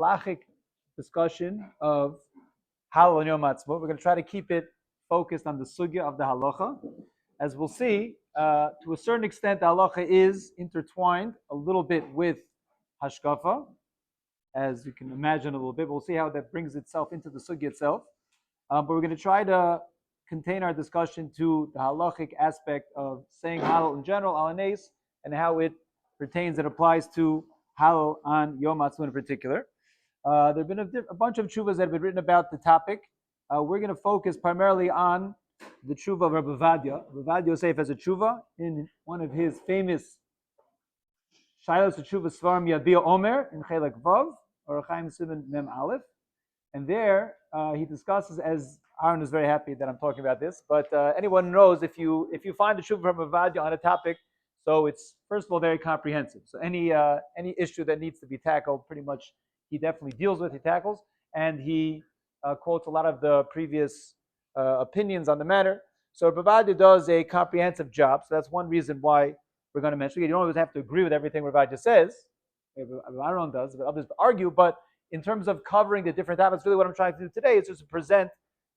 halachic discussion of Hallel and Yom Ha'atzmaut. We're going to try to keep it focused on the sugya of the halacha. As we'll see, to a certain extent, the halacha is intertwined a little bit with hashkafa, as you can imagine a little bit. We'll see how that brings itself into the sugya itself. But we're going to try to contain our discussion to the halachic aspect of saying Hallel in general, Alanes, and how it pertains and applies to Hallel on Yom Ha'atzmaut in particular. There have been a bunch of tshuvas that have been written about the topic. We're going to focus primarily on the tshuva of Rabbi Vadia. Rabbi Vadia Yosef has a tshuva in one of his famous Shailos Tshuva Svarim Yabia Omer in Chelek Vav, or Chaim Simon Mem Aleph. And there he discusses, as Aaron is very happy that I'm talking about this, but anyone knows if you find a tshuva from Rabbi Vadia on a topic, so it's first of all very comprehensive. So any issue that needs to be tackled, pretty much he definitely deals with, he tackles, and he quotes a lot of the previous opinions on the matter. So Rabbi does a comprehensive job, so that's one reason why we're going to mention it. You don't always have to agree with everything Rabbi says. Aaron does, but others argue. But in terms of covering the different topics, really what I'm trying to do today is just to present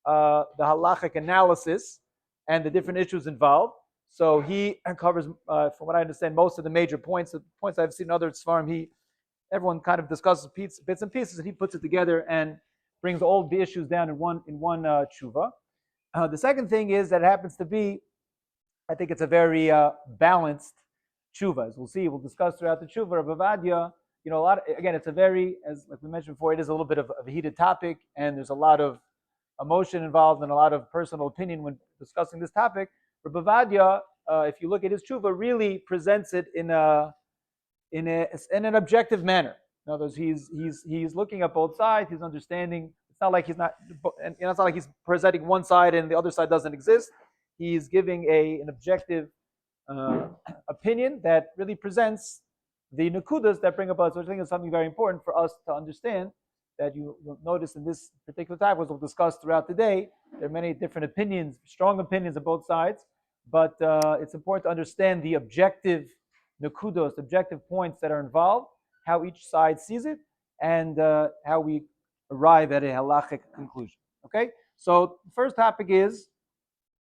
the halachic analysis and the different issues involved. So he covers, from what I understand, most of the major points. The points I've seen in other tzvarim, everyone kind of discusses bits and pieces, and he puts it together and brings all the issues down in one tshuva. The second thing is that it happens to be, I think it's a very balanced tshuva. As we'll see, we'll discuss throughout the tshuva of Avadia. A lot of, again, it's a very, as like we mentioned before, it is a little bit of a heated topic, and there's a lot of emotion involved and a lot of personal opinion when discussing this topic. Rabbi Vadia, if you look at his tshuva, really presents it in an objective manner. In other words, he's looking at both sides. He's understanding. It's not like it's not like he's presenting one side and the other side doesn't exist. He's giving an objective opinion that really presents the nakudas that bring about. So I think it's something very important for us to understand. That you'll notice in this particular topic, as we'll discuss throughout the day, there are many different opinions, strong opinions on both sides. But it's important to understand the objective nakudos, objective points that are involved, how each side sees it, and how we arrive at a halachic conclusion. Okay? So the first topic is,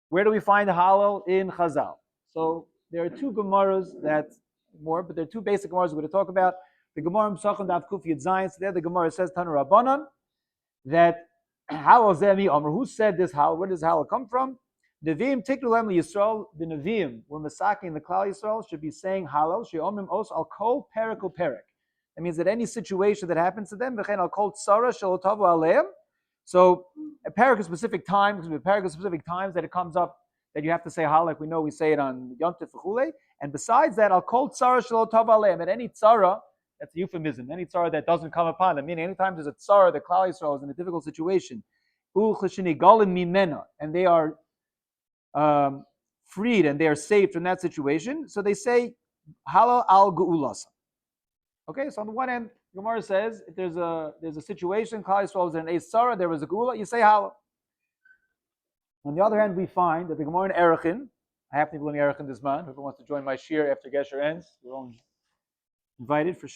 where do we find Hallel in Chazal? So there are two Gemaras but there are two basic Gemaras we're going to talk about. The Gemara M'Sachon Daf Kuf Yud Zayin. So there the Gemara says, Tanu Rabbanan, that Hallel Zemi Omer. Who said this Hallel? Where does Hallel come from? Neviim Tiknulem Yisrael. The Neviim were masaking the Klal Yisrael should be saying Hallel. She'omim Os Al Kol Perek U Perek. That means that any situation that happens to them, V'chein Al Kol Tzara Shelo Tavu Aleim. So a perek of specific times, because a perek of specific times that it comes up that you have to say Hallel, like we know we say it on Yom Tov V'chulei. And besides that, Al Kol Tzara Shelo Tavu Aleim. At any tzara, that's a euphemism. Any tzara that doesn't come upon them, meaning anytime there's a tzara, the Klal Yisrael is in a difficult situation, and they are freed and they are saved from that situation. So they say Hallel al Geulasa. Okay, so on the one hand, Gemara says if there's a situation, Klal Yisrael is in a tzara, there was a Geula, you say Hallel. On the other hand, we find that the Gemara in Erechin, I happen to be learning Erechin this month. Whoever wants to join my shir after Gesher ends, we're all invited for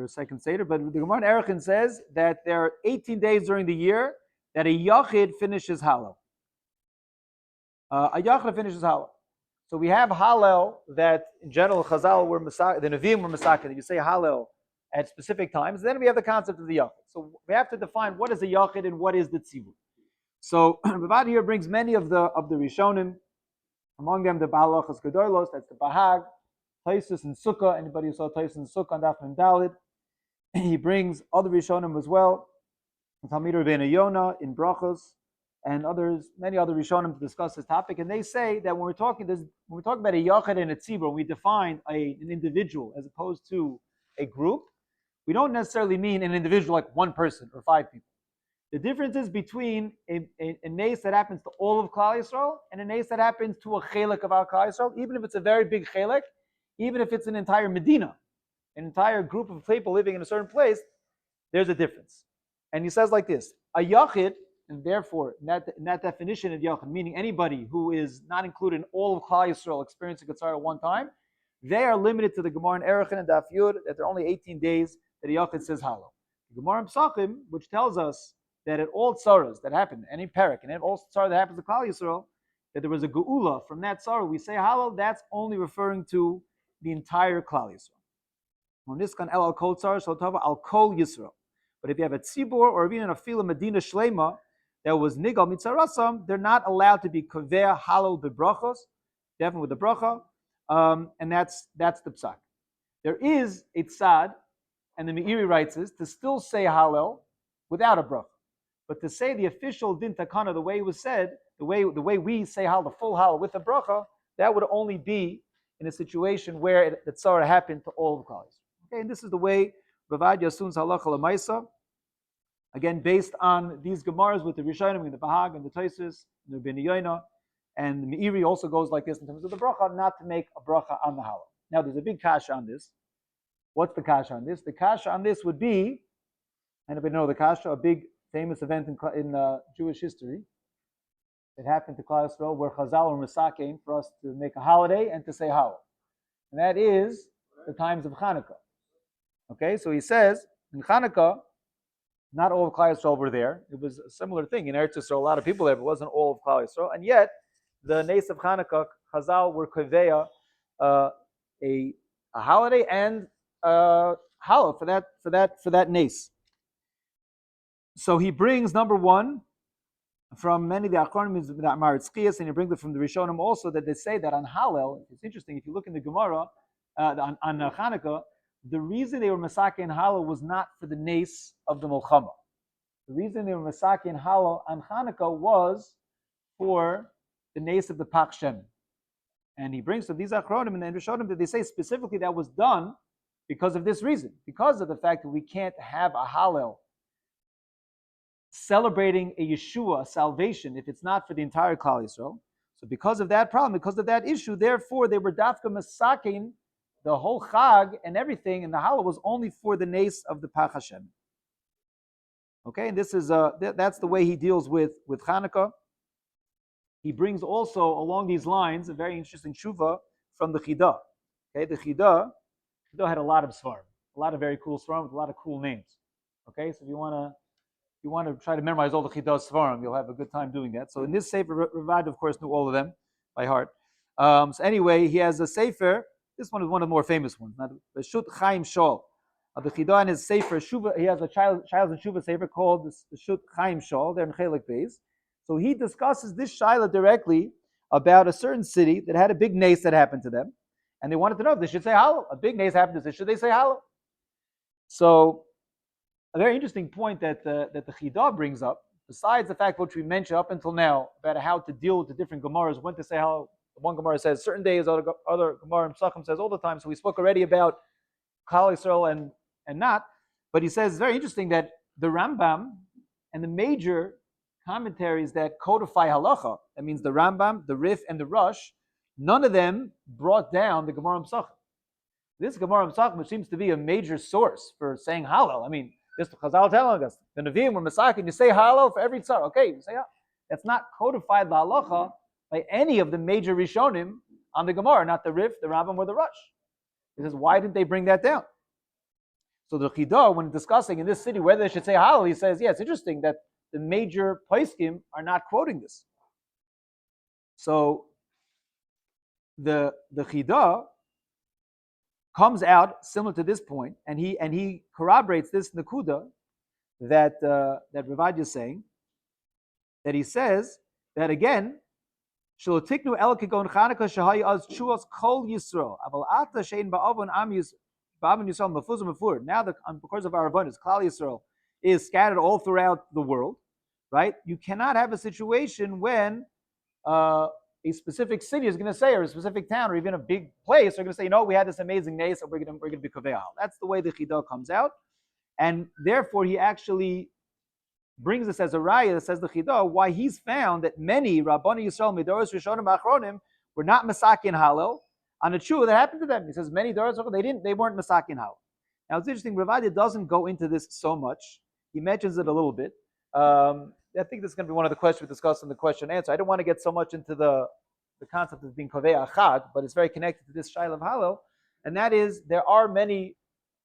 a second Seder. But the Gemara in Erechin says that there are 18 days during the year that a Yachid finishes Hallel. A Yachid finishes Hallel. So we have Hallel that in general Chazal were the Nevi'im were Masakin. You say Hallel at specific times. Then we have the concept of the Yachid. So we have to define what is a Yachid and what is the Tzivur. So Rabbi here brings many of the Rishonim, among them the Ba'alachas Gedolos, that's the Bahag, Taisus and Sukkah. Anybody who saw Taisus and Sukkah on Daf Mem Daled. He brings other Rishonim as well, Talmid Rabbeinu Yonah in Brachos, and many other Rishonim to discuss this topic. And they say that when we're talking about a Yachid and a Tzibur, we define an individual as opposed to a group. We don't necessarily mean an individual like one person or five people. The difference is between a nace that happens to all of Klal Yisrael and a nace that happens to a chelek of our Klal Yisrael, even if it's a very big chelek, even if it's an entire Medina, an entire group of people living in a certain place, there's a difference. And he says like this, a Yachid, and therefore, in that definition of Yachid, meaning anybody who is not included in all of Klal Yisrael experiencing a tzara at one time, they are limited to the Gemara in Erechin and Daf Yud, that there are only 18 days that a Yachid says Hallel. The Gemara in Pesachim, which tells us that at all tzaras that happen, any parak, and at all tzara that happens to Klal Yisrael, that there was a geula from that tzara, we say Hallel, that's only referring to the entire Klal Yisrael. When this can el al kol tzara, so al kol Yisrael. But if you have a tzibur or even a fila medina shlema that was nigal mitzarasam, they're not allowed to be kovea Hallel bebrachos, definitely with the bracha, and that's the psak. There is a tzad, and the Meiri writes this, to still say Hallel without a bracha. But to say the official din takana, the way it was said, the way we say Hallel, the full Hallel with a bracha, that would only be in a situation where the tzara happened to all of the Klal. Okay, and this is the way Ravad Yasun's halacha lemaisa. Again, based on these gemaras with the Rishonim and the Bahag and the Tosfos and the Rabbi Yoina, and the Meiri also goes like this in terms of the bracha, not to make a bracha on the Hallel. Now, there's a big kasha on this. What's the kasha on this? The kasha on this would be, anybody know the kasha, a big famous event in Jewish history. It happened to Klal Yisrael where Chazal were misakein for us to make a holiday and to say Hallel. And that is the times of Hanukkah. Okay, so he says, in Hanukkah, not all of Klal Yisrael were there. It was a similar thing. In Eretz Yisrael, a lot of people there, but it wasn't all of Klal Yisrael. And yet, the Nes of Hanukkah, Chazal were koveya a holiday and Hallel for that Nes. So he brings number one from many of the Achronim that Maritzchias, and he brings it from the Rishonim also that they say that on Hallel. It's interesting if you look in the Gemara on Hanukkah. The reason they were Masake and Hallel was not for the Nes of the Milchama. The reason they were Masake and Hallel on Hanukkah was for the Nes of the Pach Shem. And he brings to these Achronim and the Rishonim that they say specifically that was done because of this reason, because of the fact that we can't have a Hallel celebrating a Yeshua, a salvation, if it's not for the entire Klal Yisrael. So because of that problem, because of that issue, therefore they were dafka masakin, the whole Chag and everything, and the Hallel was only for the Nes of the Pach Hashem. Okay, and this is that's the way he deals with Hanukkah. He brings also along these lines a very interesting tshuva from the Chidah. Okay, the Chidah had a lot of svarim, a lot of very cool svarim with a lot of cool names. Okay, so if you want to try to memorize all the Chidah svarim, you'll have a good time doing that. So in this sefer, Ravad, of course, knew all of them by heart. So anyway, he has a sefer. This one is one of the more famous ones. The Shut Chaim Shol. The Chidah in his sefer, Shuva, he has a child and Shuva sefer called the Shut Chaim Shol. They're in Chelik Beis. So he discusses this shaila directly about a certain city that had a big nes that happened to them, and they wanted to know if they should say Hallel. A big nes happened to them, should they say Hallel? So a very interesting point that the Chidah brings up, besides the fact which we mentioned up until now about how to deal with the different Gemaras, when to say Hallel. One Gemara says certain days, other Gemara in Pesachim says all the time. So we spoke already about Klal Yisrael and not. But he says it's very interesting that the Rambam and the major commentaries that codify halacha, that means the Rambam, the Rif, and the Rush, none of them brought down the Gemara in Pesachim. This Gemara in Pesachim, which seems to be a major source for saying Hallel. I mean, this Chazal telling us the Nevi'im were Masakin, you say Hallel for every tzar. Okay, you say Hallel. That's not codified the halacha by any of the major Rishonim on the Gemara, not the Rif, the Rambam, or the Rush. He says, why didn't they bring that down? So the Chidah, when discussing in this city whether they should say Hallel, he says, yeah, it's interesting that the major poskim are not quoting this. So the Chidah comes out similar to this point, and he corroborates this Nakuda that Ravad is saying, that he says that again, Shalotiknu el kigon Chanukah shahay az chuas kol Yisrael. Aval ata shein ba'avon am Yisrael mafuz mafur. Now that because of our abundance, Klal Yisrael is scattered all throughout the world, right? You cannot have a situation when a specific city is going to say, or a specific town, or even a big place, are going to say, we had this amazing nes, and we're going to be kaveah. That's the way the Chidah comes out, and therefore he actually brings us as a raya that says the Chidah why he's found that many Rabbani Yisrael Midoros Rishonim Achronim were not Masakin Hallel on a tshuva that happened to them. He says many Doros they weren't Masakin Hallel. Now it's interesting, Ravad doesn't go into this so much. He mentions it a little bit. I think this is going to be one of the questions we discussed in the question and answer. I don't want to get so much into the concept of being Kovei Achad, but it's very connected to this Shail of Hallel, and that is there are many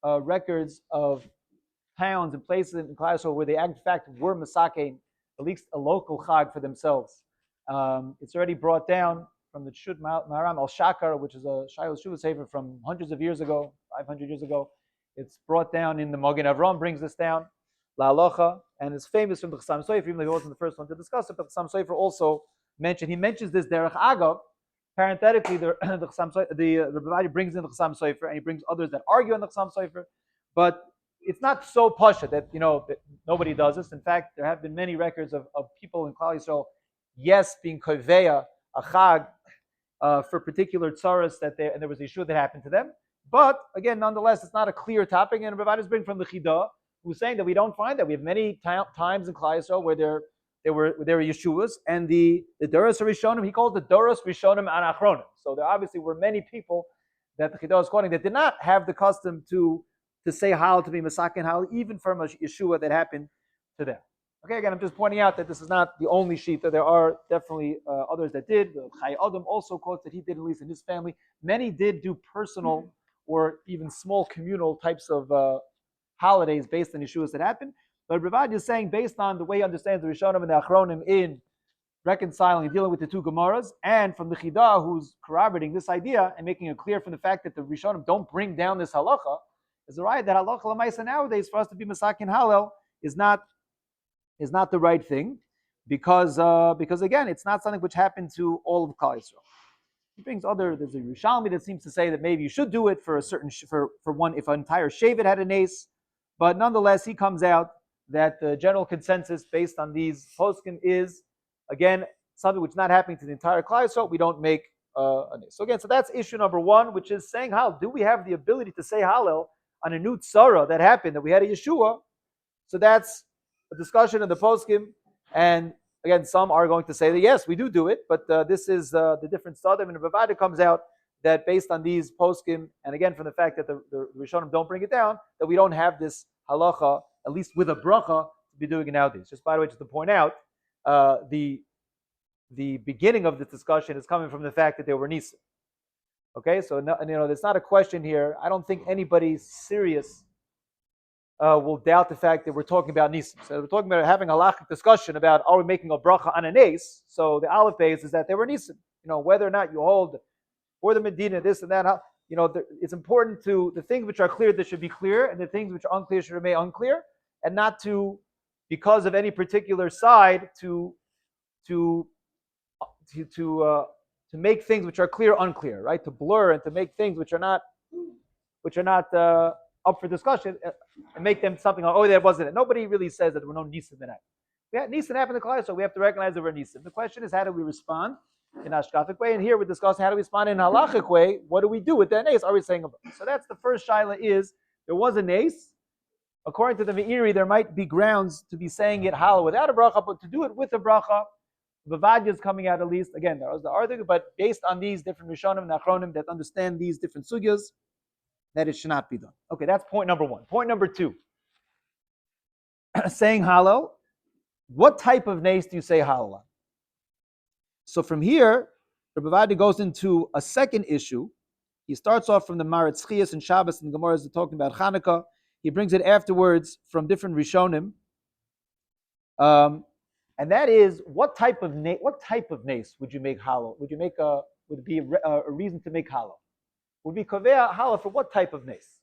records of towns and places in Klal Yisrael where they in fact were masakein, at least a local chag for themselves. It's already brought down from the Shud Maharam al Shakar, which is a Shiloh Shuvah Sefer from hundreds of years ago, 500 years ago. It's brought down in the Magen Avram, brings this down, La Alocha, and it's famous from the Chassam Sofer, even though he wasn't the first one to discuss it, but Chassam Sofer also mentions this Derech Agav. Parenthetically, the Rabbi brings in the Chassam Sofer, and he brings others that argue on the Chassam Sofer, but it's not so pasha that that nobody does this. In fact, there have been many records of people in Klal Yisrael, yes, being koveya a chag for particular tzaras and there was a issue that happened to them. But again, nonetheless, it's not a clear topic. And Rabbi is bringing from the Chidah, who's saying that we don't find that. We have many times in Klal Yisrael where there were Yeshuas, and the Doros Rishonim, he calls the Doros Rishonim Anachronim. So there obviously were many people that the Chidah is quoting that did not have the custom to say Hallel, to be Masakin Hallel, even from a Yeshua that happened to them. Okay, again, I'm just pointing out that this is not the only sheet, that there are definitely others that did. Chaim also quotes that he did, at least in his family. Many did do personal or even small communal types of holidays based on Yeshuas that happened. But Rabbi is saying, based on the way he understands the Rishonim and the Achronim in reconciling and dealing with the two Gemaras, and from the Chidah, who's corroborating this idea and making it clear from the fact that the Rishonim don't bring down this halacha, is the right that halacha l'maisa nowadays for us to be Masakin Hallel is not the right thing, because again, it's not something which happened to all of Klal Yisrael. He brings there's a Yerushalmi that seems to say that maybe you should do it for a certain for one if an entire Shevet had an ace, but nonetheless he comes out that the general consensus based on these poskim is, again, something which is not happening to the entire Klal Yisrael, we don't make an ace. So again, so that's issue number one, which is saying how do we have the ability to say Hallel on a new tzara that happened, that we had a Yeshua. So that's a discussion in the poskim, and again, some are going to say that yes, we do it, but this is the different sadim, and Rabbi comes out that based on these poskim, and again from the fact that the Rishonim don't bring it down, that we don't have this halacha, at least with a bracha, to be doing it nowadays. Just by the way, just to point out, the beginning of this discussion is coming from the fact that there were nisim. Okay, so there's not a question here. I don't think anybody serious will doubt the fact that we're talking about nisim. So we're talking about having a halachic discussion about are we making a bracha on an ace. So the aleph base is that there were nisim. Whether or not you hold for the Medina this and that. It's important to the things which are clear that should be clear, and the things which are unclear should remain unclear, and not to, because of any particular side, to make things which are clear unclear, right? To blur and to make things which are not up for discussion and make them something like, oh, that wasn't it. Nobody really says that there were no nisim in that. Yeah, nisim happened in the class, so we have to recognize there were nisim. The question is, how do we respond in a shkafic way? And here we're discussing how do we respond in a halachic way. What do we do with that nace? Are we saying about? So that's the first shaila, is there was a nace. According to the Meiri, there might be grounds to be saying it halal without a bracha, but to do it with a bracha, Vavadya is coming out at least. Again, there was the argument, but based on these different Rishonim and Achronim that understand these different sugyas, that it should not be done. Okay, that's point number one. Point number two, saying halal. What type of nace do you say halal on? So from here, Rabbi Vadi goes into a second issue. He starts off from the Maritz Chias and Shabbos and Gemara is talking about Hanukkah. He brings it afterwards from different Rishonim. And that is, what type of nace would you make halal? Would it be a reason to make halal? Would be kovea halal for what type of nace?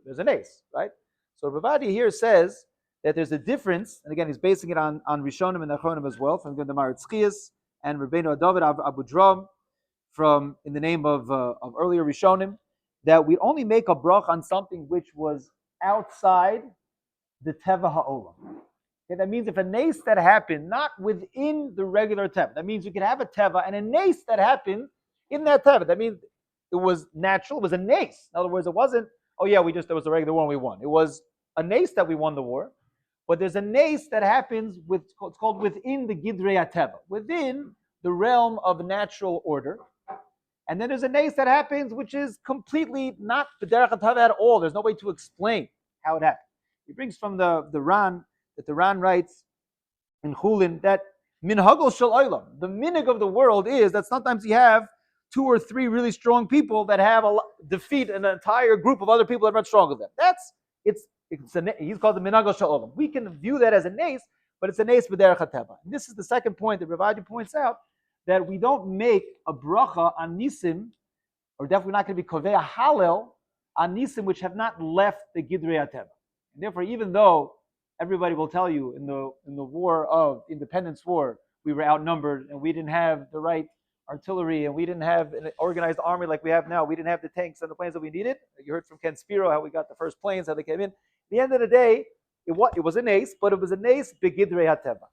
There's a nace, right? So Rabbi here says that there's a difference, and again he's basing it on Rishonim and Achronim as well, from the Maritz Chias and Rabbeinu David Abu Dram, from in the name of earlier Rishonim, that we only make a brach on something which was outside the teva ha'olam. Okay, that means if a nace that happened not within the regular teva, that means you could have a teva and a nace that happened in that teva. That means it was natural, it was a nace. In other words, it wasn't, oh yeah, there was a regular war and we won. It was a nace that we won the war, but there's a nace that happens it's called within the gidrei teva, within the realm of natural order. And then there's a nace that happens which is completely not the derech teva at all. There's no way to explain how it happened. He brings from the Ran, that the Ran writes in Chulin that minhagol shel olam, the minig of the world is that sometimes you have 2 or 3 really strong people that have defeat an entire group of other people that are not strong as them. he's called the Minagos Sha'olam. We can view that as a nace, but it's a nace b'derech hateva. And this is the second point that Rabbi points out, that we don't make a bracha on nisim, or definitely not going to be kovei a Hallel on nisim which have not left the gidrei hateva. And therefore, even though everybody will tell you in the war of Independence War, we were outnumbered and we didn't have the right artillery and we didn't have an organized army like we have now. We didn't have the tanks and the planes that we needed. You heard from Ken Spiro how we got the first planes, how they came in. At the end of the day, it was an ace, but it was an ace begidrei hateva.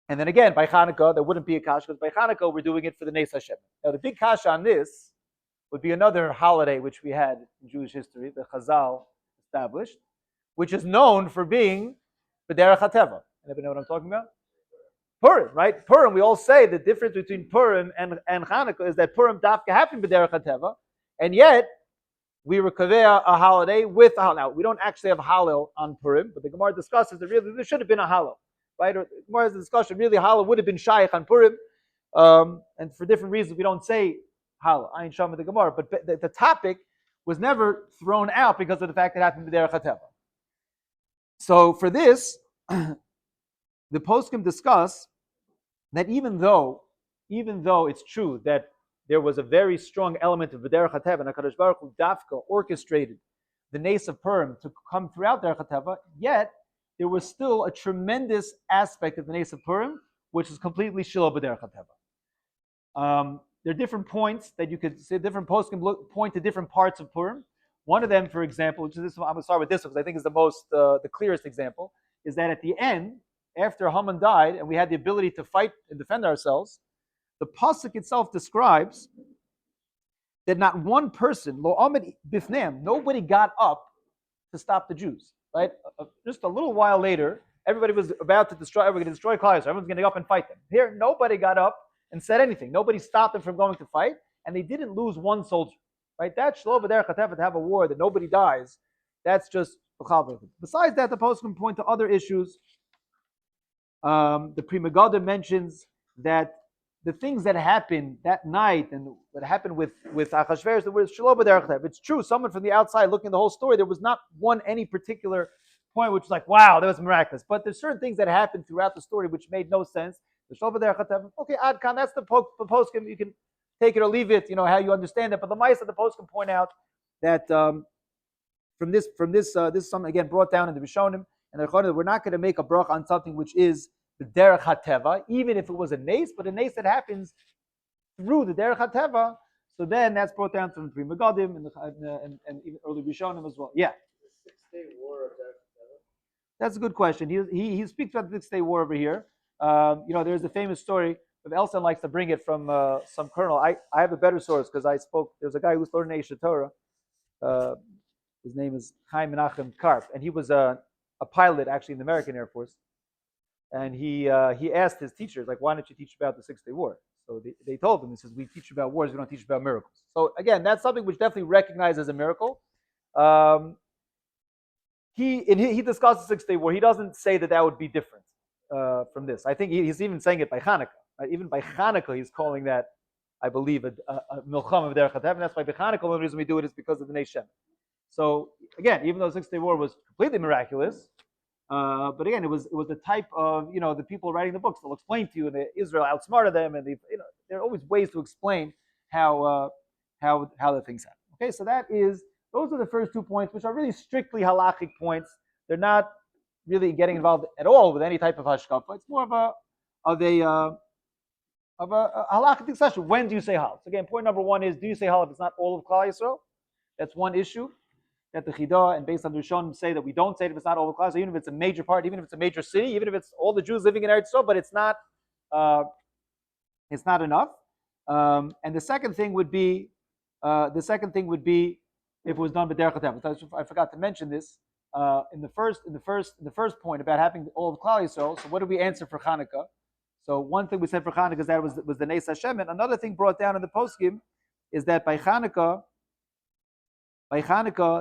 And then again, by Hanukkah, there wouldn't be a kasha, because by Hanukkah, we're doing it for the Nes Hashem. Now, the big kasha on this would be another holiday which we had in Jewish history, the Chazal established, which is known for being b'derech hateva. Anybody know what I'm talking about? Purim, right? Purim, we all say the difference between Purim and Hanukkah is that Purim dafka happened b'derech hateva, and yet we were kaveh a holiday with a Hallel. Now, we don't actually have Hallel on Purim, but the Gemara discusses that really there should have been a Hallel, right? Or the Gemara has a discussion, really Hallel would have been shaykh on Purim, and for different reasons we don't say Hallel, Ayin Sham of the Gemara, but the topic was never thrown out because of the fact that it happened b'derech hateva. So for this, the poskim discuss that even though it's true that there was a very strong element of b'derech hateva, and HaKadosh Baruch Hu dafka orchestrated the Nes of Purim to come throughout derech hateva, yet there was still a tremendous aspect of the Nes of Purim which is completely shilo b'derech hateva. There are different points that you could say, different poskim point to different parts of Purim. One of them, for example, which is this one, I'm going to start with this one because I think is the clearest example, is that at the end, after Haman died and we had the ability to fight and defend ourselves, the pasuk itself describes that not one person, lo amid bifneim, nobody got up to stop the Jews. Right? Just a little while later, everybody was about to destroy. We're going to destroy Klal Yisrael. Everyone's going to go up and fight them. Here, nobody got up and said anything. Nobody stopped them from going to fight, and they didn't lose one soldier. Right? That's shlo b'derech hateva, to have a war that nobody dies. That's just b'chal. Besides that, the post can point to other issues. The Pri Megadim mentions that the things that happened that night and what happened with Achashverosh, the word shlo b'derech hateva. It's true. Someone from the outside looking at the whole story, there was not any particular point which was like, wow, that was miraculous. But there's certain things that happened throughout the story which made no sense. The shlo b'derech hateva. Okay, Adkan, that's the post. You can take it or leave it, how you understand it. But the mice of the post can point out that from this is something again brought down in the Rishonim and the Yagoda, we're not going to make a bracha on something which is the derech hateva, even if it was a nace, but a nace that happens through the derech hateva. So then that's brought down from the Pri Megadim and even early Rishonim as well. Yeah. The 6-day war of derech hateva. That's a good question. He speaks about the 6-day war over here. There's a famous story. If Elson likes to bring it from some colonel, I have a better source because I spoke. There's a guy who's learning Eish Torah. His name is Chaim Menachem Karp, and he was a pilot actually in the American Air Force. And he asked his teachers, like, why don't you teach about the 6-day war? So they told him, he says, we teach about wars, we don't teach about miracles. So again, that's something which definitely recognized as a miracle. He discussed the 6-day war. He doesn't say that would be different from this. I think he's even saying it by Hanukkah. Even by Hanukkah, he's calling that, I believe, a milcham of derech hateva. And that's why by Hanukkah, one reason we do it is because of the Nes Shem. So again, even though the 6-day war was completely miraculous, but again, it was the type of the people writing the books. They'll explain to you, and Israel outsmarted them, and there are always ways to explain how the things happen. Okay, so those are the first 2 points, which are really strictly halachic points. They're not really getting involved at all with any type of hashkafa. It's more of a halachic discussion. When do you say halal? So again, point number 1 is, do you say halal if it's not all of Klal Yisrael? That's one issue that the Chidah and based on the Rishonim say that we don't say it if it's not all of Klal Yisrael, even if it's a major part, even if it's a major city, even if it's all the Jews living in Eretz Yisrael, but it's not enough. And the second thing would be if it was done b'derech hateva. I forgot to mention this in the first point about having all of Klal Yisrael. So what did we answer for Hanukkah? So one thing we said for Hanukkah is that was the Nes Hashem. And another thing brought down in the poskim is that by Hanukkah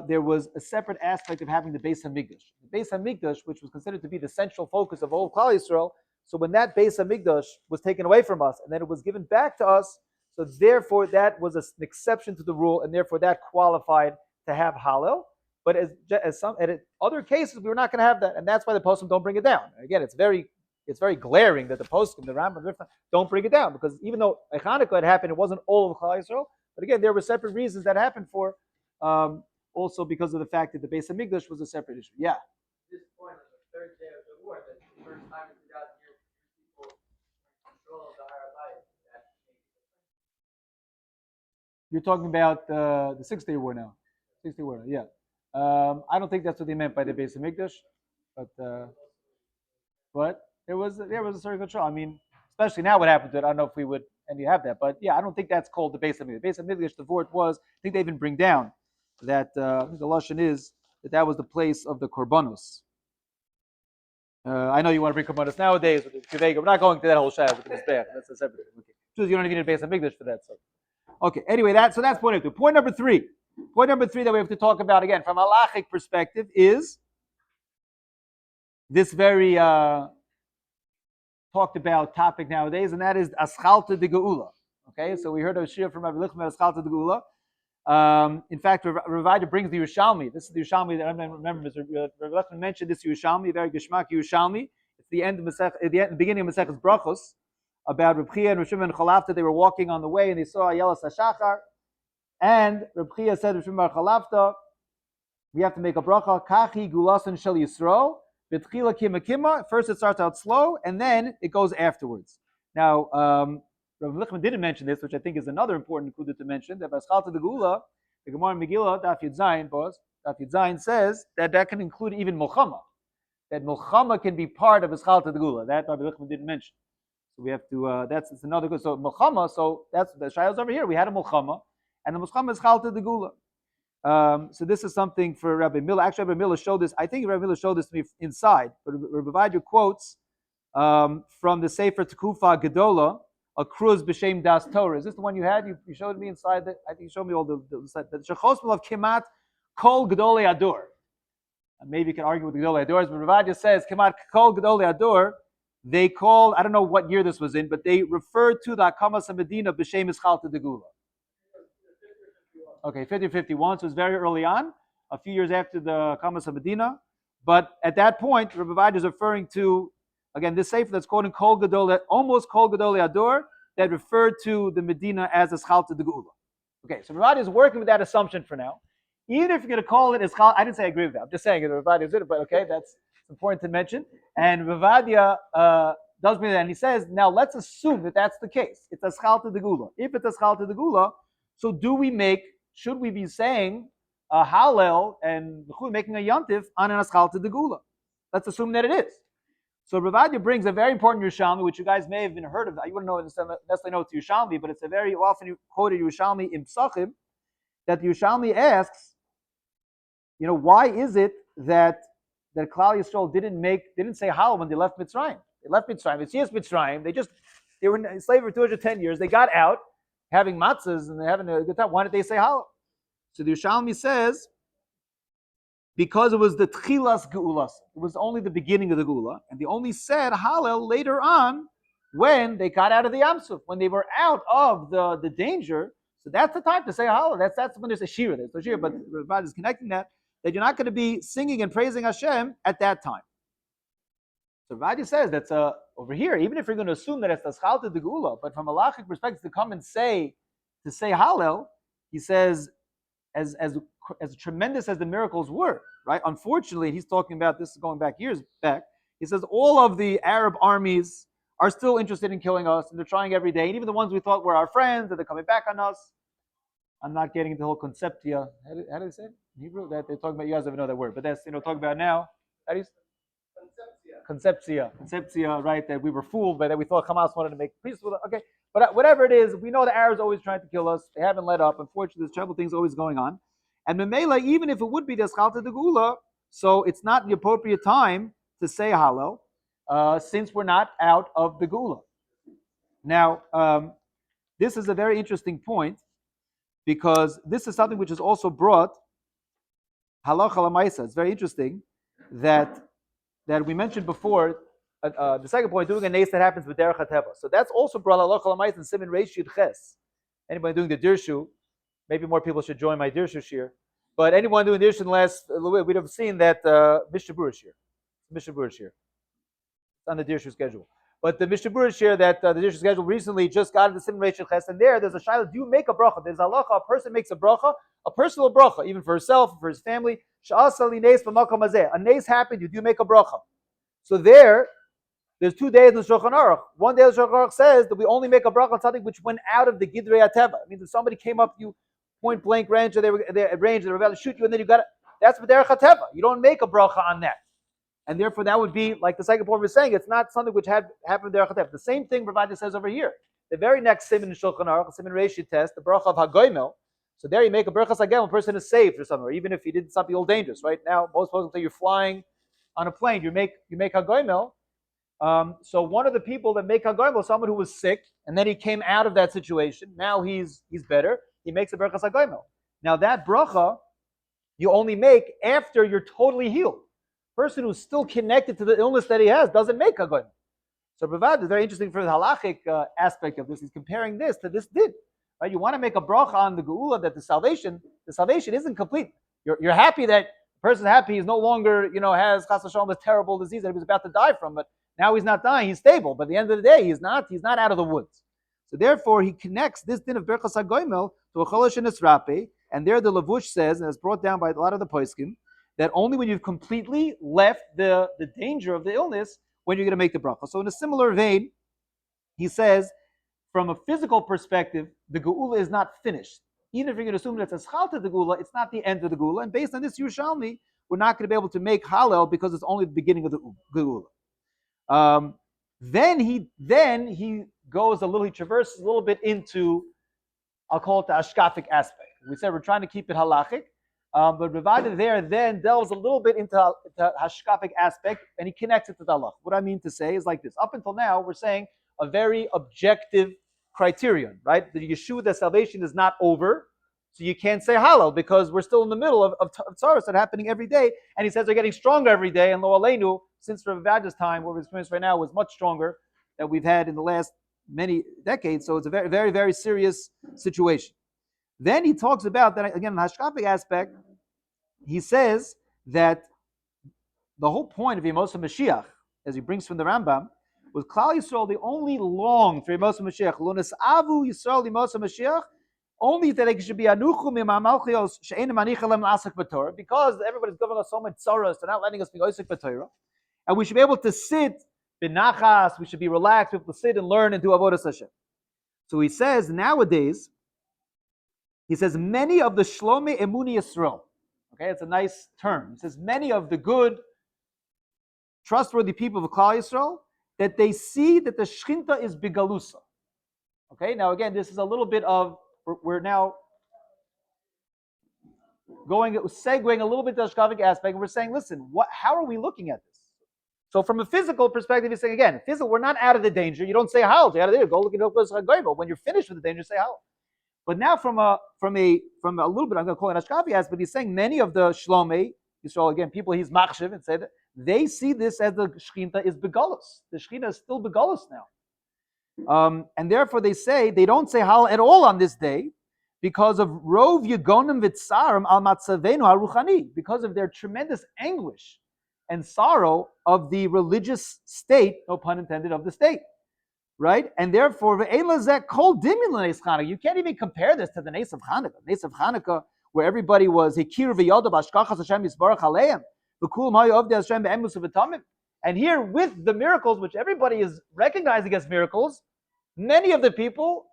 there was a separate aspect of having the Beis Hamikdash. The Beis Hamikdash, which was considered to be the central focus of all of Klal Yisrael. So when that Beis Hamikdash was taken away from us and then it was given back to us, so therefore that was an exception to the rule, and therefore that qualified to have Hallel. But as some in other cases, we were not going to have that, and that's why the poskim don't bring it down. And again, it's very glaring that the poskim, the Rambam, don't bring it down, because even though Hanukkah had happened, it wasn't all of Klal Yisrael. But again, there were separate reasons that happened for, also because of the fact that the Beis Hamikdash was a separate issue. Yeah. This point on the third day of the war, that the first time in 2,000 years, people in control of the Rabbi. You're talking about the 6-day war now. 6-day war, yeah. I don't think that's what they meant by the Beis Hamikdash, but there was a certain control. I mean, especially now, what happened to it? I don't know if we would, and you have that, but yeah, I don't think that's called the Beis Hamikdash. The Beis Hamikdash, the word was, I think they even bring down that the lashon is that was the place of the korbanos. I know you want to bring korbanos nowadays with the kivega. We're not going to that whole shayla with the mizbeach. That's a separate thing. Okay. You don't need a Beis Hamikdash for that. So, okay. Anyway, that's point number 2. Point number 3. Point number 3 that we have to talk about again from a halachic perspective is this very talked about topic nowadays, and that is aschalta de geula. Okay, so we heard a shir from Rabbi Lichman aschalta de geula. In fact, Rabbi brings the Yerushalmi. This is the Yerushalmi that I remember. Rabbi Lichman mentioned this Yerushalmi, very geshmak Yerushalmi. It's the end of the beginning of Masechus Brachos about Reb Chia and Reb Shimon Chalafta. They were walking on the way and they saw Ayelas HaShachar, and Reb Chia said to Reb Shimon Chalafta, "We have to make a bracha. Kachi gulasan shel Yisro." First it starts out slow, and then it goes afterwards. Now, Rabbi Lichman didn't mention this, which I think is another important kudah to mention, that Baschalta de Gula, the Gemara in Megillah, Daf Yud Zayin says that can include even Milchama. That Milchama can be part of Baschalta de Gula. That Rabbi Lichman didn't mention. So we have to, that's another good. So Milchama, so that's the Shayos over here. We had a Milchama, and the Milchama is Baschalta de Gula. So this is something for Rabbi Miller. Actually, Rabbi Miller showed this. I think Rabbi Miller showed this to me inside. But Rabbi Vaidya quotes from the Sefer Tekufa Gedola, a cruz b'shem das Torah. Is this the one you had? You showed me inside that. I think you showed me all the shechosmel of kemat kol gedolei ador. Maybe you can argue with the gedolei adors, but Rabbi Vaidya says kemat kol gedolei ador. They called, I don't know what year this was in, but they referred to the Akamas of Medina b'shem ischalta de Gula. Okay, 50-51, so it's very early on, a few years after the Kamas of Medina. But at that point, Rabbi Vaidya is referring to, again, this sefer that's quoting Kol Gadol, almost Kol Gadol Ador, that referred to the Medina as Eschalta de Geula. Okay, so Rabbi Vaidya is working with that assumption for now. Even if you're going to call it Eschalta, I didn't say I agree with that. I'm just saying Rabbi Vaidya did it, but okay, that's important to mention. And Rabbi Vaidya does bring that, and he says, now let's assume that that's the case. It's Eschalta de Geula. If it's Eschalta de Geula, so should we be saying a Hallel and making a Yantif on an Aschalta de Gula? Let's assume that it is. So Rabbi Vaidya brings a very important Yerushalmi, which you guys may have been heard of. You wouldn't necessarily know it's Yerushalmi, but it's a very often quoted Yerushalmi in Psachim, that the Yerushalmi asks, why is it that Klal Yisrael didn't say Hallel when they left Mitzrayim? They left Mitzrayim. It's yes Mitzrayim. They were in slavery for 210 years. They got out, having matzahs and they're having a good time. Why did they say Hallel? So the Yerushalmi says, because it was the Tchilas Geulas. It was only the beginning of the Geula. And they only said Hallel later on when they got out of the Yam Suf, when they were out of the danger. So that's the time to say Hallel. That's when there's a Shira. There's no Shira, but Rabbi is connecting that you're not going to be singing and praising Hashem at that time. So Rabbi says that's over here, even if you're going to assume that it's Aschalta de Geula, but from a halachic perspective, to come and say Hallel, he says, as tremendous as the miracles were, right? Unfortunately, he's talking about this going back years back. He says all of the Arab armies are still interested in killing us, and they're trying every day. And even the ones we thought were our friends, that they're coming back on us. I'm not getting into the whole conceptia. How do they say it in Hebrew? That they're talking about. You guys don't know that word, but that's talking about now. How do you? Conceptia, right? That we were fooled by that. We thought Hamas wanted to make peace with us. Okay, but whatever it is, we know the Arabs are always trying to kill us. They haven't let up. Unfortunately, there's terrible things always going on. And Memela, even if it would be the Eschalta de Gula, so it's not the appropriate time to say Hallel, since we're not out of the Gula. Now, this is a very interesting point, because this is something which is also brought halacha lamaisa. It's very interesting that we mentioned before. The second point, doing a nace that happens with derech hateva. So that's also brought halacha lamaisa in Siman Reish Yud Ches. Anybody doing the dirshu? Maybe more people should join my dirshu shir. But anyone doing the issue in the last little bit, we'd have seen that Mishnah Berurah here. Mishnah Berurah here. It's on the Dirshu schedule. But the Mishnah Berurah here that the Dirshu schedule recently just got into Simon Rachel Ches, and there's a shayla, do you make a bracha? There's a halacha, a person makes a bracha, a personal bracha, even for herself, for his family. Sha'asa li nes b'makom hazeh. A nes happened, you do make a bracha. So there's 2 days in the Shulchan Aruch. One day the Shulchan Aruch says that we only make a bracha on something which went out of the Gidrei HaTeva. It means if somebody came up to you, point blank range, or they were about to shoot you, and then you got it. That's B'derech HaTeva. You don't make a bracha on that. And therefore, that would be, like the second point was saying, it's not something which had happened B'derech HaTeva. The same thing Rabbi says over here. The very next Siman in Shulchan Aruch, Siman Reishi test, the bracha of Hagoymel. So there you make a bracha again when a person is saved or something, or even if he did something all dangerous. Right now, most folks will say you're flying on a plane, you make Hagoymel. So one of the people that make Hagoymel was someone who was sick, and then he came out of that situation. Now he's better. He makes a bracha Hagoymel. Now that bracha you only make after you're totally healed. Person who's still connected to the illness that he has doesn't make Hagoymel. So Bavad is very interesting for the halachic aspect of this. He's comparing this to this din. Right? You want to make a bracha on the geula that the salvation isn't complete. You're happy that the person's happy. He's no longer, has chas v'shalom this terrible disease that he was about to die from, but now he's not dying. He's stable. But at the end of the day, he's not out of the woods. So therefore, he connects this din of berachas hagoymel to a cholosh and esrape, and there the Lavush says, and it's brought down by a lot of the poskim, that only when you've completely left the danger of the illness, when you're going to make the bracha. So in a similar vein, he says, from a physical perspective, the geula is not finished. Even if you're going to assume that it's a schal to the geula, it's not the end of the geula. And based on this Yerushalmi, we're not going to be able to make Hallel because it's only the beginning of the geula. Then he goes he traverses a little bit into, I'll call it the ashkafic aspect. We said we're trying to keep it halachic, but Ravada there then delves a little bit into the hashkafic aspect, and he connects it to the halach. What I mean to say is like this. Up until now, we're saying a very objective criterion, right? The Yeshua, the salvation is not over, so you can't say Hallel because we're still in the middle of tzaros that are happening every day, and he says they're getting stronger every day, and lo aleinu, since Ravada's time, what we're experiencing right now was much stronger than we've had in the last many decades, so it's a very, very, very serious situation. Then he talks about that, again, in the hashkafic aspect, he says that the whole point of Yemos Mashiach, as he brings from the Rambam, was Klal Yisrael, they only long for Yemos Mashiach. Lonis Avu Yisrael Yemos Mashiach, only that they should be anuchu mimamalchios she'enim anichalem la'asak b'Torah, because everybody's giving us so much sorrows, they're not letting us be oisik b'Torah, and we should be able to sit b'nachas, we should be relaxed, we have to sit and learn and do avodas Hashem. So he says nowadays, many of the Shlomei Emuni Yisrael. Okay, it's a nice term. He says many of the good, trustworthy people of Klal Yisrael, that they see that the Shchinta is Bigalusa. Okay, now again, this is a little bit of, we're now segueing a little bit to the Shkavic aspect, and we're saying, listen, how are we looking at this? So from a physical perspective, he's saying again, we're not out of the danger. You don't say Hal, you're out of there. Go look at Oklahoma Chagoyim. When you're finished with the danger, say Hal. But now from a little bit, I'm going to call it Ashkafi as, but he's saying many of the Shlomei, Yisrael, again, people he's machshiv and say that they see this as the Shechina is Begalus. The Shechina is still Begalus now. And therefore they don't say Hal at all on this day because of Rov Yegonim Vitzarim al Matzavenu Haruchani, because of their tremendous anguish and sorrow of the religious state, no pun intended, of the state. Right? And therefore, you can't even compare this to the Nes of Hanukkah. Nes of Hanukkah, where everybody was Hikir v'yoda b'ashkachas Hashem yisbarach aleim, v'kul ma'yu avdei Hashem be'emus v'tamim. And here, with the miracles, which everybody is recognizing as miracles, many of the people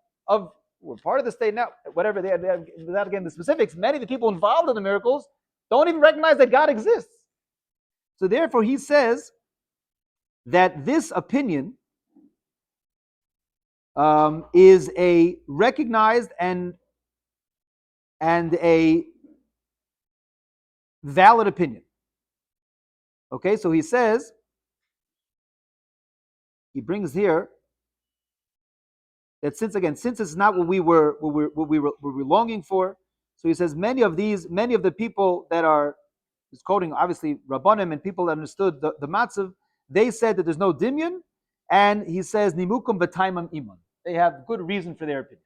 we're part of the state now, whatever without getting the specifics, many of the people involved in the miracles don't even recognize that God exists. So therefore, he says that this opinion is a recognized and a valid opinion. Okay, so he says, he brings here that since it's not what we were longing for, so he says many of the people that are, he's quoting obviously Rabbanim and people that understood the matzav, they said that there's no dimyon. And he says, Nimukum v'taimam iman. They have good reason for their opinion.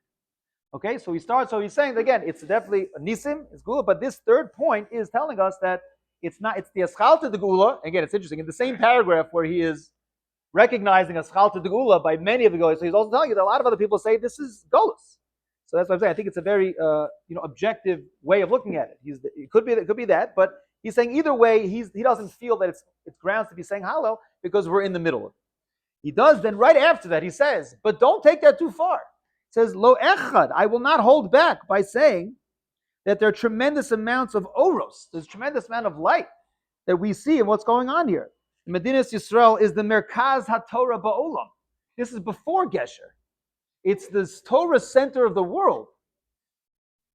Okay, so he's saying that again, it's definitely a nisim, it's gula, but this third point is telling us that it's not, it's the aschalta de gula. Again, it's interesting. In the same paragraph where he is recognizing aschalta de gula by many of the goyim, so he's also telling you that a lot of other people say this is golus. So that's what I'm saying. I think it's a very objective way of looking at it. It could be that, but he's saying either way, he doesn't feel that it's grounds to be saying Hallel because we're in the middle of it. He does, then right after that, he says, but don't take that too far. He says, Lo echad, I will not hold back by saying that there are tremendous amounts of oros. There's a tremendous amount of light that we see in what's going on here. Medinas Yisrael is the Merkaz HaTorah Ba'olam. This is before Gesher. It's the Torah center of the world.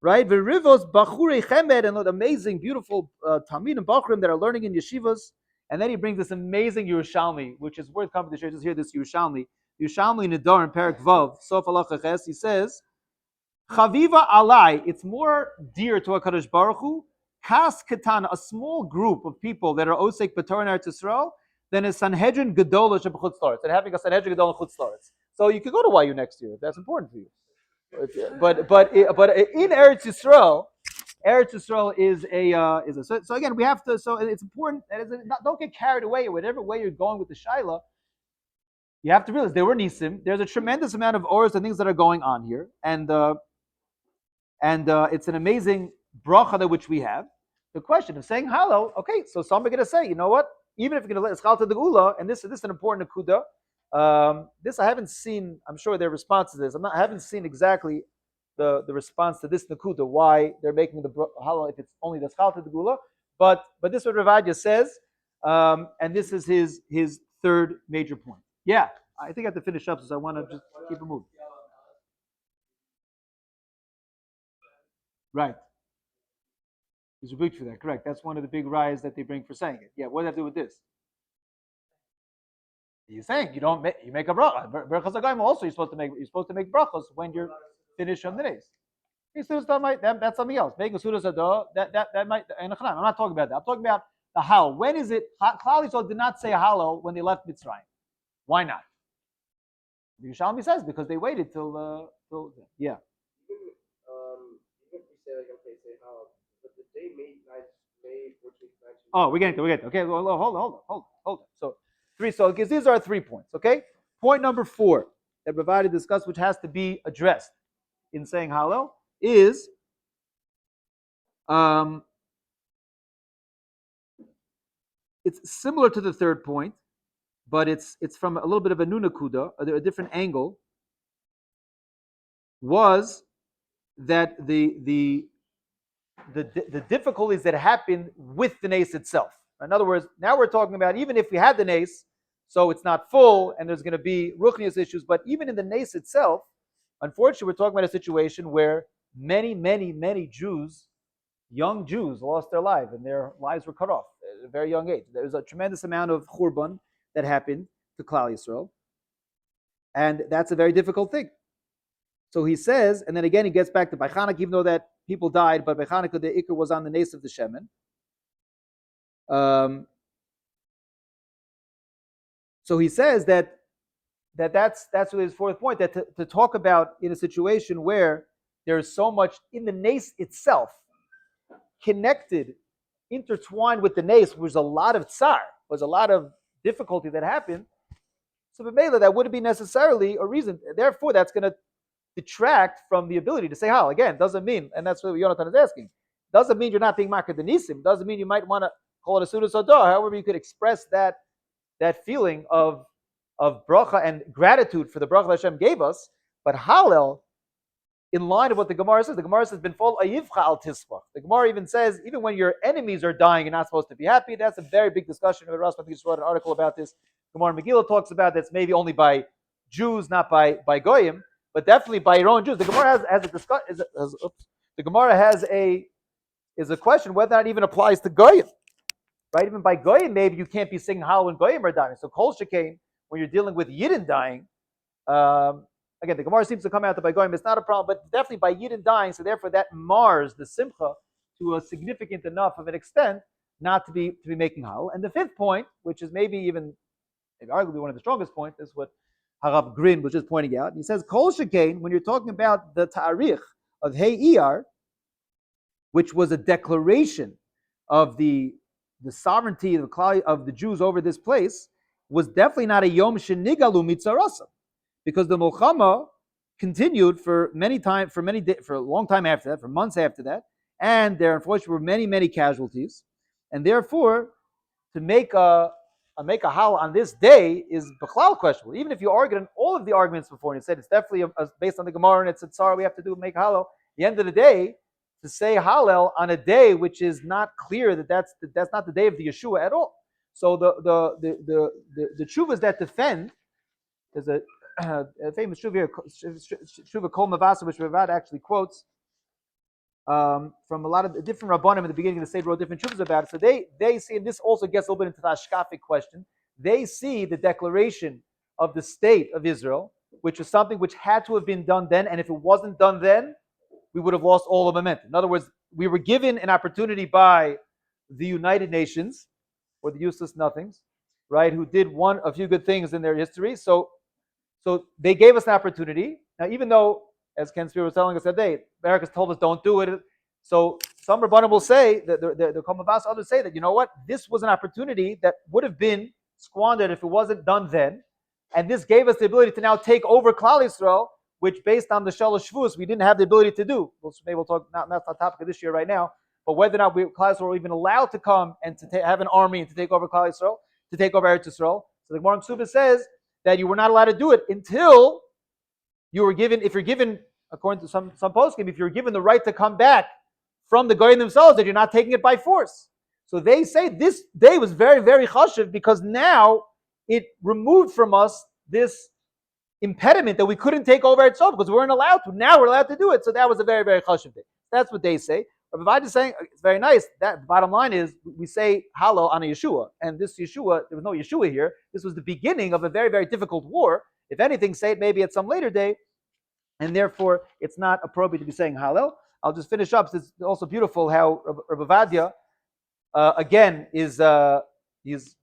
Right? Verivos Bachurei Chemed, and amazing, beautiful Talmid and Bachrim that are learning in yeshivas. And then he brings this amazing Yerushalmi, which is worth coming to share. Just hear this Yerushalmi. Yerushalmi Nidar in Parak Vav, Sof Halacha Ches, he says, Chaviva Alai, it's more dear to HaKadosh Baruch Hu, Kas Ketan, a small group of people that are Osek B'Torah in Eretz Yisrael, than a Sanhedrin Gedolah Sheb'Chutz La'aretz, and having a Sanhedrin Gedolah Chutz La'aretz. So you could go to YU next year if that's important for you. But in Eretz Yisrael is a so again we have to, so it's important that don't get carried away whatever way you're going with the shaila. You have to realize there were nisim. There's a tremendous amount of oros and things that are going on here, and it's an amazing bracha that which we have. The question of saying Hallel, okay, so some are going to say, you know what? Even if you're going to let Eschalta de Gula, and this is an important akuda. This I haven't seen. I'm sure their response to this. I haven't seen exactly the response to this nakuda, why they're making the Hallel if it's only the Eschalta de Gula. But this is what Ravadia says, and this is his third major point. Yeah, I think I have to finish up, so I want to just keep it moving. Right. There's a big for that, correct. That's one of the big riots that they bring for saying it. Yeah, what does that do with this? You're saying you make a bracha. Brachas agayim also you're supposed to make brachos when you're finished on the days. That's something else. Making sudas adah, that might, I'm not talking about that. I'm talking about the Hallel. When is it? Klal Yisrael did not say Hallel when they left Mitzrayim. Why not? The Yerushalmi says because they waited till yeah. Oh, we're getting to it. Okay, hold on. So because these are 3 points. Okay, point number 4 that Rabbi discussed, which has to be addressed in saying Hallel, is it's similar to the third point, but it's from a little bit of a nunakuda, a different angle. Was that the difficulties that happened with the nace itself? In other words, now we're talking about even if we had the nace, so it's not full, and there's going to be ruchnius issues. But even in the nace itself, unfortunately, we're talking about a situation where many Jews, young Jews, lost their lives, and their lives were cut off at a very young age. There was a tremendous amount of churban that happened to Klal Yisrael, and that's a very difficult thing. So he says, and then again he gets back to Baichanak, even though that people died, but Baichanak, the Iker was on the nace of the Shemen. So he says that's his fourth point, that to talk about in a situation where there is so much in the nace itself connected, intertwined with the nace, was a lot of tsar, was a lot of difficulty that happened. So B'meila, that wouldn't be necessarily a reason. Therefore, that's going to detract from the ability to say how. Again, doesn't mean, and that's what Yonatan is asking, doesn't mean you're not being makar the nisim, doesn't mean you might want to call it a sudas adah. However, you could express that feeling of bracha and gratitude for the bracha that Hashem gave us. But Hallel, in line of what the Gemara says, "Benfol ayivcha al tisbach." The Gemara even says, even when your enemies are dying, you're not supposed to be happy. That's a very big discussion. I think just wrote an article about this. Gemara Megillah talks about that's maybe only by Jews, not by goyim, but definitely by your own Jews. The Gemara has a discussion. The Gemara has a question whether that even applies to goyim. Right, even by goyim, maybe you can't be singing Hallel when goyim are dying. So kol shekain, when you're dealing with yidden dying, again, the Gemara seems to come out that by goyim it's not a problem, but definitely by yidden dying. So therefore, that mars the simcha to a significant enough of an extent not to be making Hallel. And the fifth point, which is maybe arguably one of the strongest points, is what Harab Grin was just pointing out. He says, Kol Shekain, when you're talking about the Ta'arich of Hey Iyar, which was a declaration of the sovereignty of the Jews over this place, was definitely not a Yom Shenigalu Mitzarasa, because the Milchama continued for for a long time after that, for months after that, and there unfortunately were many casualties, and therefore to make a hal on this day is bechlal questionable. Even if you argued in all of the arguments before and you said it's definitely based on the Gemara and it's a tzara we have to do make halal. At the end of the day, to say Hallel on a day which is not clear that's not the day of the Yeshua at all. So the tshuvas that defend, there's a famous tshuva here, tshuva Kol Mavasa, which Ravad actually quotes from a lot of the different rabbanim in the beginning of the state wrote different tshuvas about it. So they see, and this also gets a little bit into the ashkafic question. They see the declaration of the state of Israel, which was something which had to have been done then, and if it wasn't done then, we would have lost all the momentum. In other words, we were given an opportunity by the United Nations, or the useless nothings, right, who did a few good things in their history. So they gave us an opportunity. Now, even though, as Ken Spear was telling us that day, America has told us don't do it. So some Rabbanim will say, that the Komavas, others say that, you know what, this was an opportunity that would have been squandered if it wasn't done then. And this gave us the ability to now take over Klal Yisrael, which based on the Shalosh Shvus, we didn't have the ability to do. Maybe we'll talk, that's not the topic of this year right now, but whether or not Klal Yisrael were even allowed to come and to have an army and to take over Klal Yisrael, to take over Eretz Yisrael. So the Gemara in Kesubah says that you were not allowed to do it until you were given, if you're given, according to some poskim, if you're given the right to come back from the Goyim themselves, that you're not taking it by force. So they say this day was very chashiv because now it removed from us this impediment that we couldn't take over Eretz Yisrael because we weren't allowed to. Now we're allowed to do it. So that was a very chashiv day. That's what they say. Rabbi is saying it's very nice. That the bottom line is we say Hallel on a Yeshua, and this Yeshua, there was no Yeshua here. This was the beginning of a very difficult war. If anything, say it maybe at some later day, and therefore it's not appropriate to be saying Hallel. I'll just finish up. It's also beautiful how Rabbi Vadia again is he's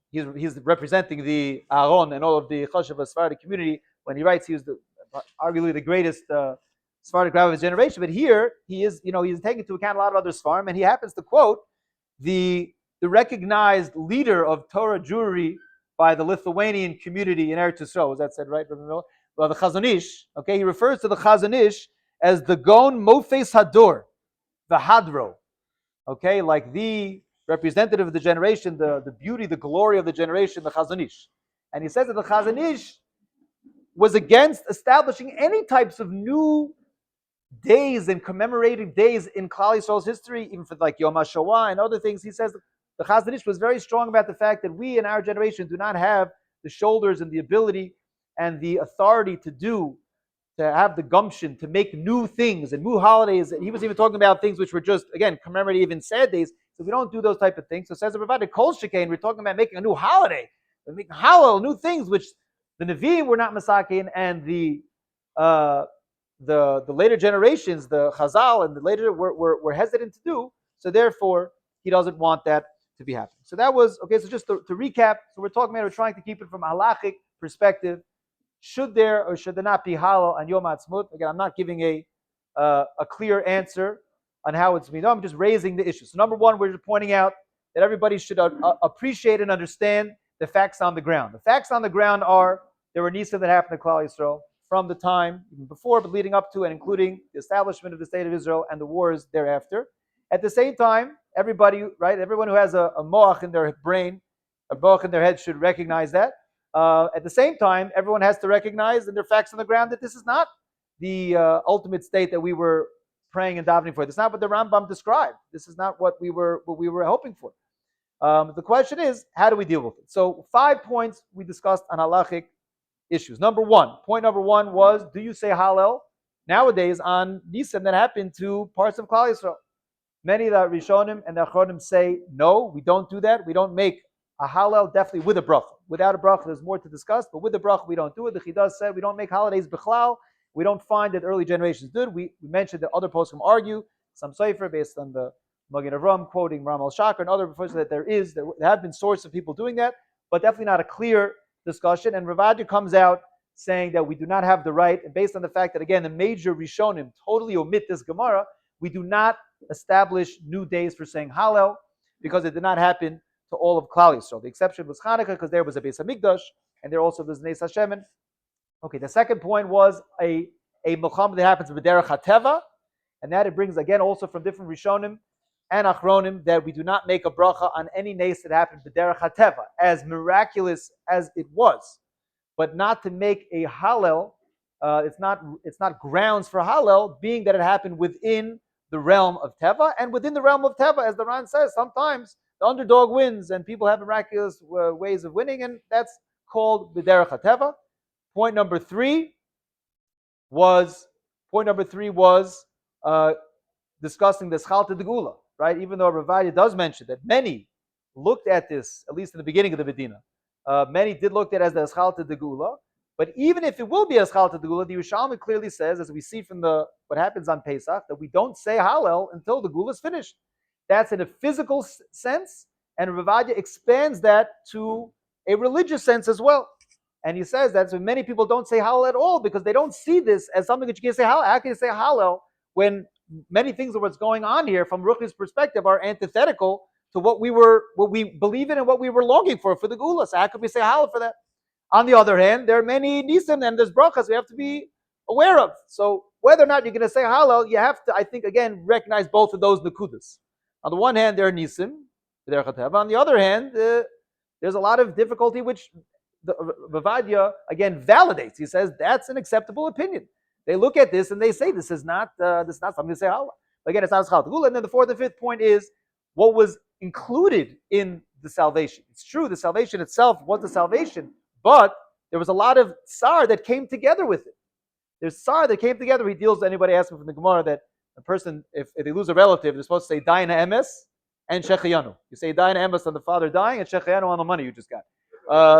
representing the Aaron and all of the Chashav Sephardic community when he writes. He was arguably the greatest Sephardic rabbi of his generation, but here he is, he's taking into account a lot of other Sfarim, and he happens to quote the recognized leader of Torah Jewry by the Lithuanian community in Eretz Yisrael. Was that said right? Well, the Chazon Ish, okay, he refers to the Chazon Ish as the Gon Mofes Hador, the Hadro, okay, like the representative of the generation, the beauty, the glory of the generation, the Chazon Ish. And he says that the Chazon Ish was against establishing any types of new days and commemorating days in Klal Yisrael's history, even for like Yom HaShoah and other things. He says the Chazon Ish was very strong about the fact that we in our generation do not have the shoulders and the ability and the authority to have the gumption to make new things and new holidays. And he was even talking about things which were just, again, commemorating even sad days. So we don't do those type of things. So says the Rabbi, Kol Shekain, we're talking about making a new holiday, we're making Hallel, new things which the Nevi'im were not masakin, and the later generations, the Chazal and the later were hesitant to do. So therefore, he doesn't want that to be happening. So that was okay. So just to recap, so we're trying to keep it from a halachic perspective. Should there or should there not be halal on Yom Ha'atzmaut? Again, I'm not giving a clear answer on how it's being done. I'm just raising the issue. So number one, we're just pointing out that everybody should appreciate and understand the facts on the ground. The facts on the ground are there were nisim that happened to Klal Yisrael from the time even before, but leading up to and including the establishment of the state of Israel and the wars thereafter. At the same time, everyone who has a moach in their brain, a moach in their head should recognize that. At the same time, everyone has to recognize, and there are facts on the ground, that this is not the ultimate state that we were praying and davening for. This is not what the Rambam described. This is not what we were hoping for. The question is, how do we deal with it? So 5 points we discussed on halachic issues. Point number one was, do you say Hallel nowadays on Nisan that happened to parts of Klal Yisrael? Many of the Rishonim and the Achronim say, no, we don't do that. We don't make a Hallel definitely with a bracha. Without a bracha, there's more to discuss, but with the bracha, we don't do it. The Chidah said we don't make holidays bichlal. We don't find that early generations did. We mentioned that other poskim argue, some Sefer based on the Magen Avram quoting Ram al-Shakar and other reports that there have been sources of people doing that, but definitely not a clear discussion. And Ravadia comes out saying that we do not have the right, and based on the fact that, again, the major Rishonim totally omit this Gemara, we do not establish new days for saying Hallel because it did not happen to all of Klal Yisrael. The exception was Hanukkah because there was a Beis Hamikdash and there also was Nes Hashemen. Okay, the second point was a Milchama that happens with Derech HaTeva, and that it brings again also from different Rishonim and Achronim that we do not make a bracha on any Nes that happened with Derech HaTeva, as miraculous as it was, but not to make a Hallel. It's not grounds for Hallel, being that it happened within the realm of Teva, and within the realm of Teva, as the Ran says, sometimes the underdog wins, and people have miraculous ways of winning, and that's called B'derech HaTeva. Point number three was discussing the Schalta de Gula, right? Even though Rabbi does mention that many looked at this, at least in the beginning of the Medina, many did look at it as the Schalta de Gula. But even if it will be a Schalta de Gula, the Yerushalmi clearly says, as we see from what happens on Pesach, that we don't say Hallel until the Gula is finished. That's in a physical sense, and Rabbi expands that to a religious sense as well. And he says that so many people don't say Hallel at all because they don't see this as something that you can say Hallel. How can you say Hallel when many things of what's going on here from Ruchni's perspective are antithetical to what we believe in and what we were longing for the Gula? So how could we say Hallel for that? On the other hand, there are many nisim and there's brachas we have to be aware of. So whether or not you're going to say Hallel, you have to, I think, again, recognize both of those nakudas. On the one hand, there are nisim. On the other hand, there's a lot of difficulty which the Bavadia again validates. He says that's an acceptable opinion. They look at this and they say this is not something to say Hallel. Again, it's not Schalta. And then the fourth and fifth point is what was included in the salvation. It's true, the salvation itself was the salvation, but there was a lot of tsar that came together with it. There's tsar that came together. He deals, anybody asking from the Gemara that a person, if they lose a relative, they're supposed to say Daina Emes and Shechayanu. You say Daina Emes on the father dying and Shechayanu on the money you just got.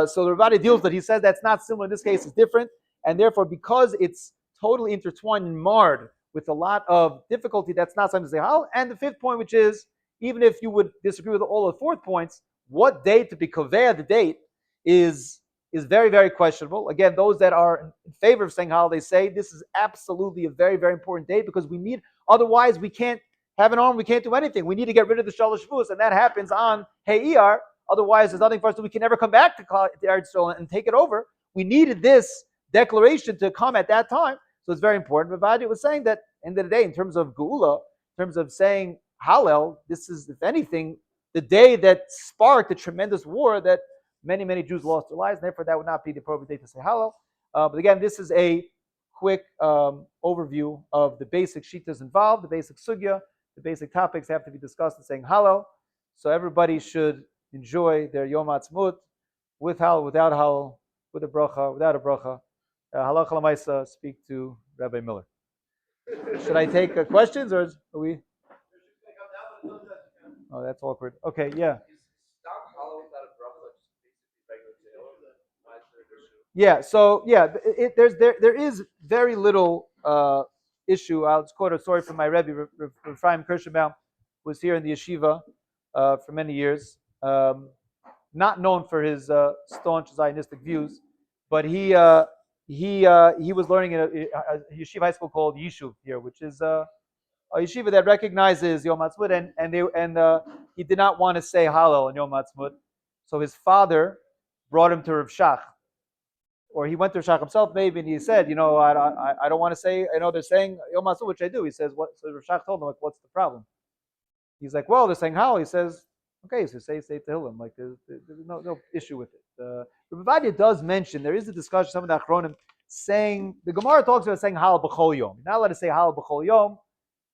So the Rabbi deals that he says that's not similar. In this case, it's different. And therefore, because it's totally intertwined and marred with a lot of difficulty, that's not something to say Hallel. And the fifth point, which is, even if you would disagree with all of the fourth points, what date to be kovea the date is very, very questionable. Again, those that are in favor of saying Hallel, they say this is absolutely a very, very important date because we need, otherwise we can't have an arm, we can't do anything. We need to get rid of the Shalosh Shavuos, and that happens on Hey Iyar. Otherwise, there's nothing for us to do. We can never come back to Eretz Yisrael and take it over. We needed this declaration to come at that time. So it's very important. Rabbi was saying that, end of the day, in terms of Geula, in terms of saying Hallel, this is, if anything, the day that sparked a tremendous war that many, many Jews lost their lives. And therefore, that would not be the appropriate day to say Hallel. But again, this is a quick overview of the basic shittas involved, the basic sugya, the basic topics have to be discussed in saying Hallel. So everybody should enjoy their Yom Ha'atzmaut with Hallel, without Hallel, with a bracha, without a bracha. Halacha l'maisa, speak to Rabbi Miller. Should I take questions or are we? Oh, that's awkward. Okay, yeah. Yeah. So yeah, there is very little issue. I'll just quote a story from my Rebbe, Chaim Kirschenbaum, who was here in the yeshiva for many years. Not known for his staunch Zionistic views, but he was learning in a yeshiva high school called Yishuv here, which is a yeshiva that recognizes Yom Ha'atzmaut, and he did not want to say Hallel on Yom Ha'atzmaut, so his father brought him to Rav Shach, or he went to Rav Shach himself maybe, and he said, I don't want to say, they're saying Yom Ha'atzmaut, which I do. He says, what? So Rav Shach told him, like, what's the problem? He's like, well, they're saying Hallel. He says, okay, so say Tehillim. Like, there's no issue with it. Rabbi does mention, there is a discussion, some of the Achronim saying, the Gemara talks about saying Hallel b'chol yom. You're not allowed to say Hallel b'chol yom.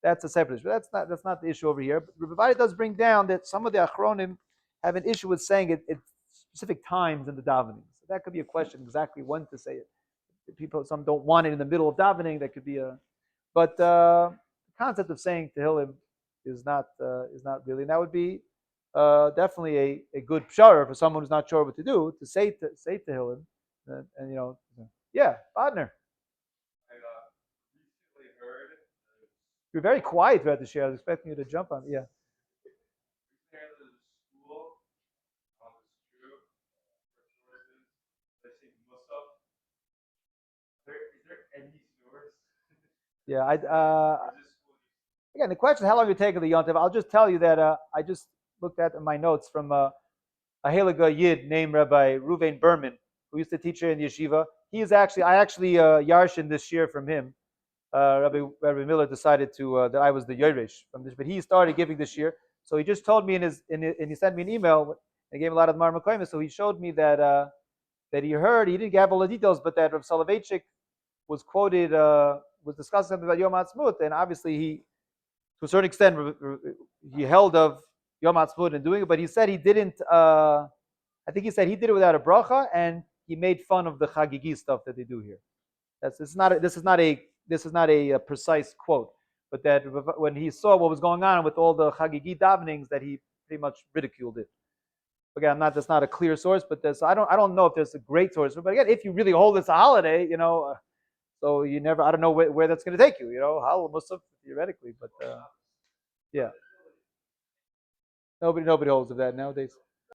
That's a separate issue. That's not the issue over here. But Rabbi does bring down that some of the Achronim have an issue with saying it at specific times in the davening. So that could be a question exactly when to say it. Some don't want it in the middle of davening. That could be but the concept of saying Tehillim is not really, and that would be definitely a good pshara for someone who's not sure what to do, to say Tehillim, and yeah, partner. Recently heard. You're very quiet throughout the share. I was expecting you to jump on. Yeah. Apparently, the school, it's true. They say Musaf. Yeah, Or is this school? again, the question is how long you take the yontif. I'll just tell you that I just looked at my notes from a Halaga Yid named Rabbi Ruvain Berman, who used to teach here in yeshiva. He is actually, I actually yarshin this year from him. Rabbi Miller decided to that I was the Yeresh from this, but he started giving this year. So he just told me and he sent me an email. I gave him a lot of Mar Makoimis, so he showed me that that he heard, he didn't give all the details, but that Rav Soloveitchik was quoted, was discussing something about Yom Ha'atzmaut, and obviously he, to a certain extent, he held of Yom Ha'atzmaut and doing it, but he said he didn't. I think he said he did it without a bracha, and he made fun of the Chagigi stuff that they do here. This is not a precise quote, but that when he saw what was going on with all the Chagigi davenings, that he pretty much ridiculed it. Again, that's not a clear source, but I don't know if there's a great source. But again, if you really hold this a holiday, so you never, I don't know where that's going to take you. Halal Musaf theoretically, but yeah, nobody holds of that nowadays.